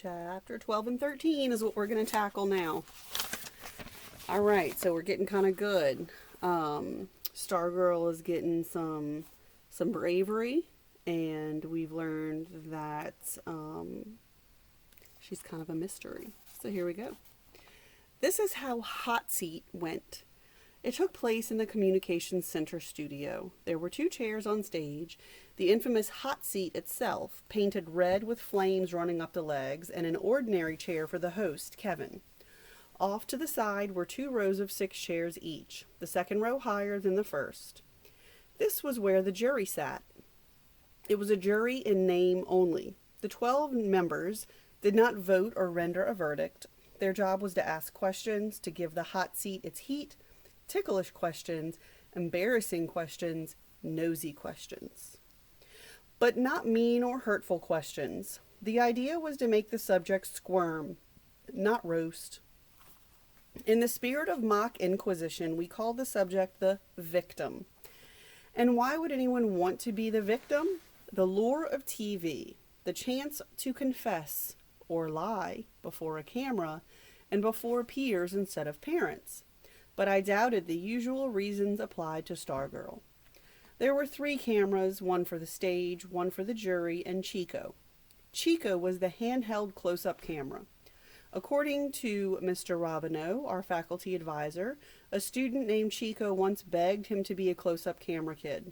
Chapter 12 and 13 is what we're going to tackle now. All right, so we're getting kind of good. Stargirl is getting some bravery, and we've learned that she's kind of a mystery. So here we go. This is how Hot Seat went. It took place in the Communications Center studio. There were 2 chairs on stage, the infamous Hot Seat itself, painted red with flames running up the legs, and an ordinary chair for the host, Kevin. Off to the side were 2 rows of 6 chairs each, the second row higher than the first. This was where the jury sat. It was a jury in name only. The 12 members did not vote or render a verdict. Their job was to ask questions, to give the hot seat its heat, ticklish questions, embarrassing questions, nosy questions. But not mean or hurtful questions. The idea was to make the subject squirm, not roast. In the spirit of mock inquisition, we called the subject the victim. And why would anyone want to be the victim? The lure of TV, the chance to confess or lie before a camera and before peers instead of parents. But I doubted the usual reasons applied to Stargirl. There were 3 cameras, one for the stage, one for the jury, and Chico. Chico was the handheld close-up camera. According to Mr. Robineau, our faculty advisor, a student named Chico once begged him to be a close-up camera kid.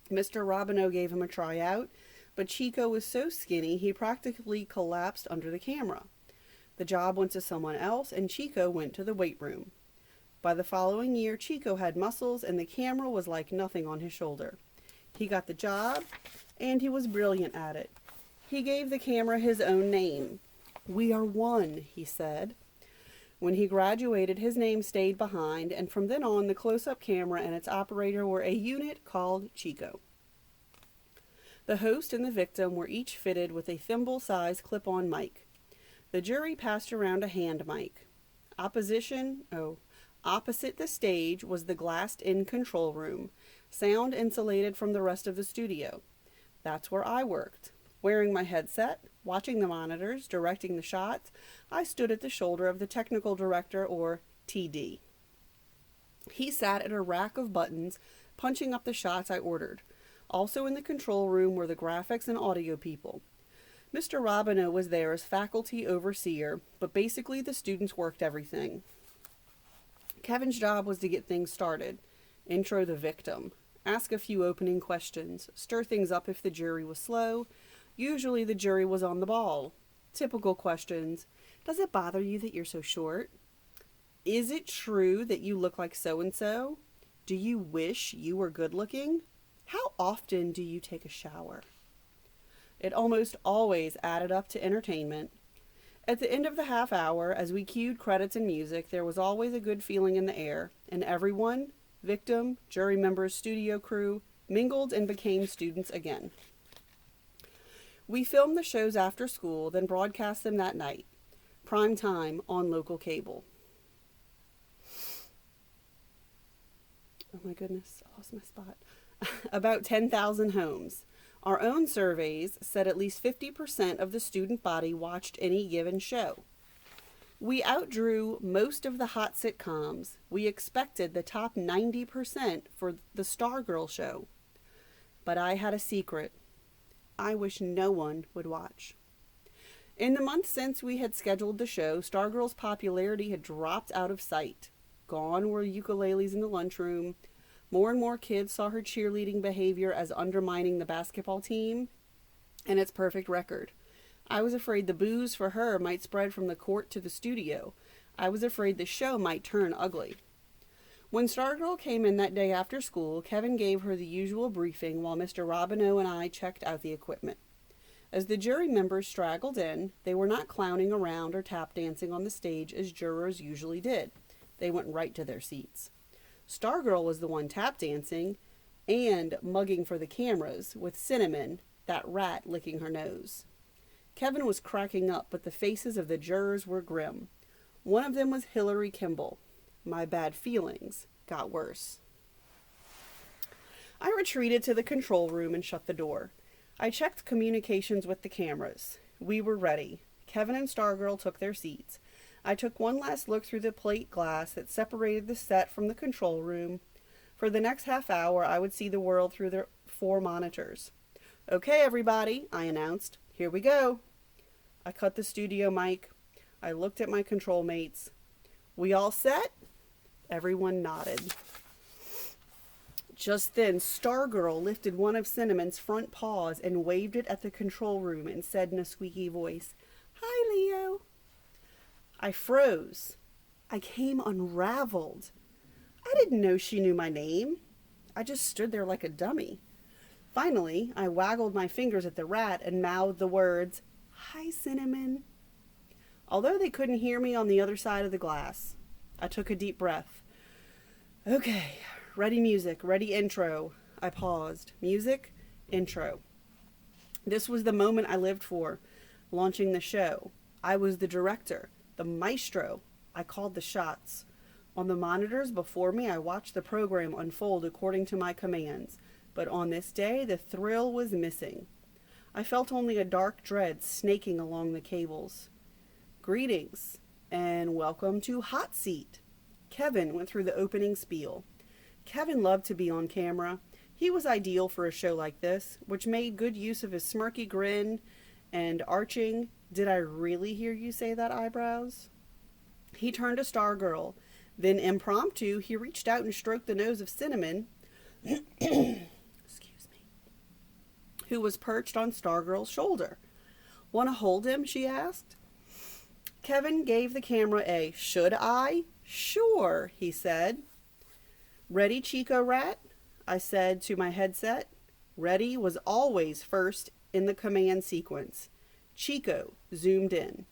Mr. Robineau gave him a tryout, but Chico was so skinny he practically collapsed under the camera. The job went to someone else, and Chico went to the weight room. By the following year, Chico had muscles, and the camera was like nothing on his shoulder. He got the job, and he was brilliant at it. He gave the camera his own name. "We are one," he said. When he graduated, his name stayed behind, and from then on, the close-up camera and its operator were a unit called Chico. The host and the victim were each fitted with a thimble-sized clip-on mic. The jury passed around a hand mic. Opposite the stage was the glassed-in control room, sound insulated from the rest of the studio. That's where I worked. Wearing my headset, watching the monitors, directing the shots, I stood at the shoulder of the technical director, or TD. He sat at a rack of buttons, punching up the shots I ordered. Also in the control room were the graphics and audio people. Mr. Robineau was there as faculty overseer, but basically the students worked everything. Kevin's job was to get things started, intro the victim, ask a few opening questions, stir things up if the jury was slow. Usually the jury was on the ball. Typical questions. Does it bother you that you're so short? Is it true that you look like so-and-so? Do you wish you were good-looking? How often do you take a shower? It almost always added up to entertainment. At the end of the half hour, as we cued credits and music, there was always a good feeling in the air, and everyone, victim, jury members, studio crew, mingled and became students again. We filmed the shows after school, then broadcast them that night, prime time on local cable. Oh my goodness, I lost my spot. About 10,000 homes. Our own surveys said at least 50% of the student body watched any given show. We outdrew most of the hot sitcoms. We expected the top 90% for the Stargirl show. But I had a secret. I wish no one would watch. In the months since we had scheduled the show, Stargirl's popularity had dropped out of sight. Gone were ukuleles in the lunchroom. More and more kids saw her cheerleading behavior as undermining the basketball team and its perfect record. I was afraid the boos for her might spread from the court to the studio. I was afraid the show might turn ugly. When Stargirl came in that day after school, Kevin gave her the usual briefing while Mr. Robineau and I checked out the equipment. As the jury members straggled in, they were not clowning around or tap dancing on the stage as jurors usually did. They went right to their seats. Stargirl was the one tap dancing and mugging for the cameras, with Cinnamon, that rat, licking her nose. Kevin was cracking up, but the faces of the jurors were grim. One of them was Hillary Kimball. My bad feelings got worse. I retreated to the control room and shut the door. I checked communications with the cameras. We were ready. Kevin and Stargirl took their seats. I took one last look through the plate glass that separated the set from the control room. For the next half hour, I would see the world through the 4 monitors. "Okay, everybody," I announced. "Here we go." I cut the studio mic. I looked at my control mates. "We all set?" Everyone nodded. Just then, Stargirl lifted one of Cinnamon's front paws and waved it at the control room and said in a squeaky voice, "Hi, Leo." I froze. I came unraveled. I didn't know she knew my name. I just stood there like a dummy. Finally, I waggled my fingers at the rat and mouthed the words, "Hi, Cinnamon," although they couldn't hear me on the other side of the glass. I took a deep breath. "Okay, ready music, ready intro." I paused. Music, intro. This was the moment I lived for, launching the show. I was the director, the maestro. I called the shots. On the monitors before me, I watched the program unfold according to my commands. But on this day, the thrill was missing. I felt only a dark dread snaking along the cables. "Greetings, and welcome to Hot Seat." Kevin went through the opening spiel. Kevin loved to be on camera. He was ideal for a show like this, which made good use of his smirky grin and arching, "Did I really hear you say that?" eyebrows. He turned to Stargirl. Then, impromptu, he reached out and stroked the nose of Cinnamon, excuse me, who was perched on Stargirl's shoulder. "Want to hold him?" she asked. Kevin gave the camera a "Should I?" "Sure," he said. "Ready, Chico Rat?" I said to my headset. Ready was always first in the command sequence. Chico zoomed in.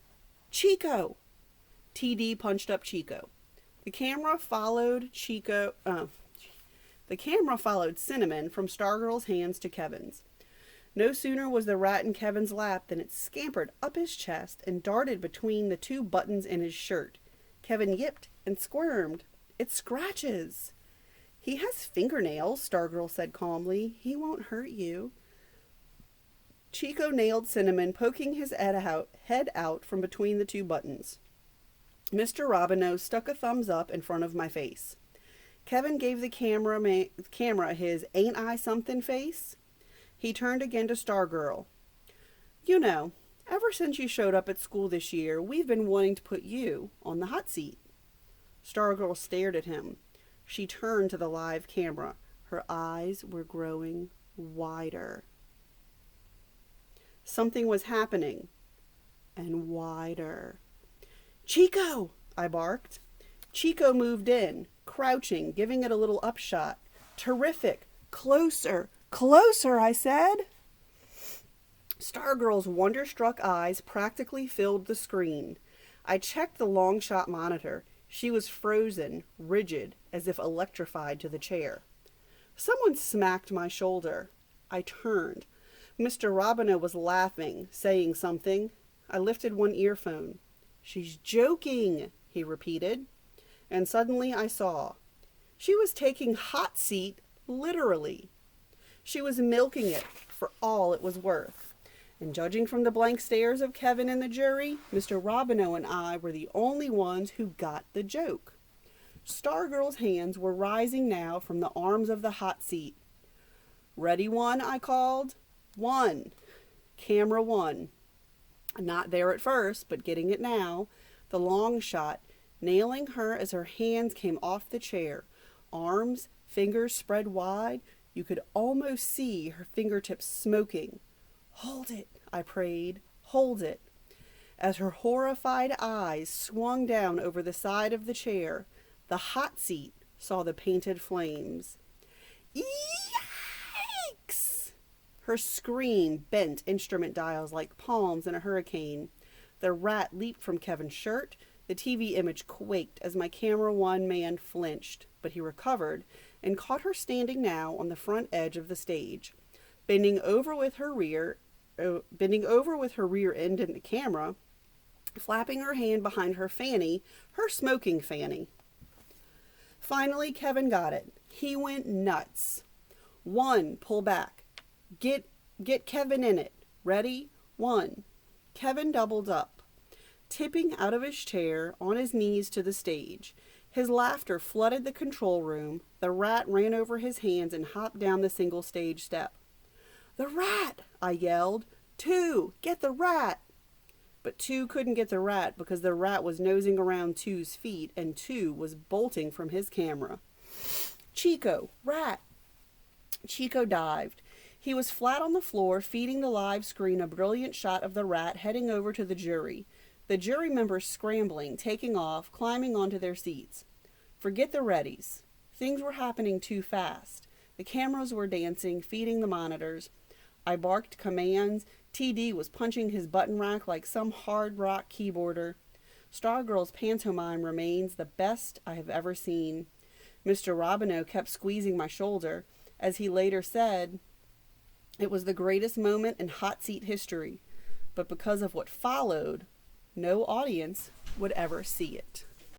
"Chico!" TD punched up Chico. The camera followed Cinnamon from Stargirl's hands to Kevin's. No sooner was the rat in Kevin's lap than it scampered up his chest and darted between the 2 buttons in his shirt. Kevin yipped and squirmed. "It scratches." "He has fingernails," Stargirl said calmly. "He won't hurt you." Chico nailed Cinnamon, poking his head out from between the 2 buttons. Mr. Robinow stuck a thumbs up in front of my face. Kevin gave the camera his "Ain't I something" face. He turned again to Stargirl. "You know, ever since you showed up at school this year, we've been wanting to put you on the hot seat." Stargirl stared at him. She turned to the live camera. Her eyes were growing wider. Something was happening. And wider. "Chico!" I barked. Chico moved in, crouching, giving it a little upshot. "Terrific! Closer! Closer!" I said. Stargirl's wonder-struck eyes practically filled the screen. I checked the long-shot monitor. She was frozen, rigid, as if electrified to the chair. Someone smacked my shoulder. I turned. Mr. Robinow was laughing, saying something. I lifted one earphone. "She's joking," he repeated. And suddenly I saw. She was taking hot seat literally. She was milking it for all it was worth. And judging from the blank stares of Kevin and the jury, Mr. Robinow and I were the only ones who got the joke. Stargirl's hands were rising now from the arms of the hot seat. "Ready, 1," I called. 1. Camera 1. Not there at first, but getting it now. The long shot, nailing her as her hands came off the chair. Arms, fingers spread wide. You could almost see her fingertips smoking. "Hold it," I prayed. "Hold it." As her horrified eyes swung down over the side of the chair, the hot seat saw the painted flames. Yikes! Her scream bent instrument dials like palms in a hurricane. The rat leaped from Kevin's shirt. The TV image quaked as my camera 1 man flinched, but he recovered and caught her standing now on the front edge of the stage, bending over with her rear end in the camera, flapping her hand behind her fanny, her smoking fanny. Finally, Kevin got it. He went nuts. 1, pull back. Get Kevin in it. Ready? 1. Kevin doubled up. tipping out of his chair on his knees to the stage. His laughter flooded the control room. The rat ran over his hands and hopped down the single stage step. "The rat!" I yelled. "Two, get the rat!" But Two couldn't get the rat because the rat was nosing around Two's feet and Two was bolting from his camera. "Chico, rat!" Chico dived. He was flat on the floor, feeding the live screen a brilliant shot of the rat heading over to the jury. The jury members scrambling, taking off, climbing onto their seats. Forget the readies. Things were happening too fast. The cameras were dancing, feeding the monitors. I barked commands. TD was punching his button rack like some hard rock keyboarder. Stargirl's pantomime remains the best I have ever seen. Mr. Robinow kept squeezing my shoulder. As he later said, it was the greatest moment in hot seat history, but because of what followed, no audience would ever see it.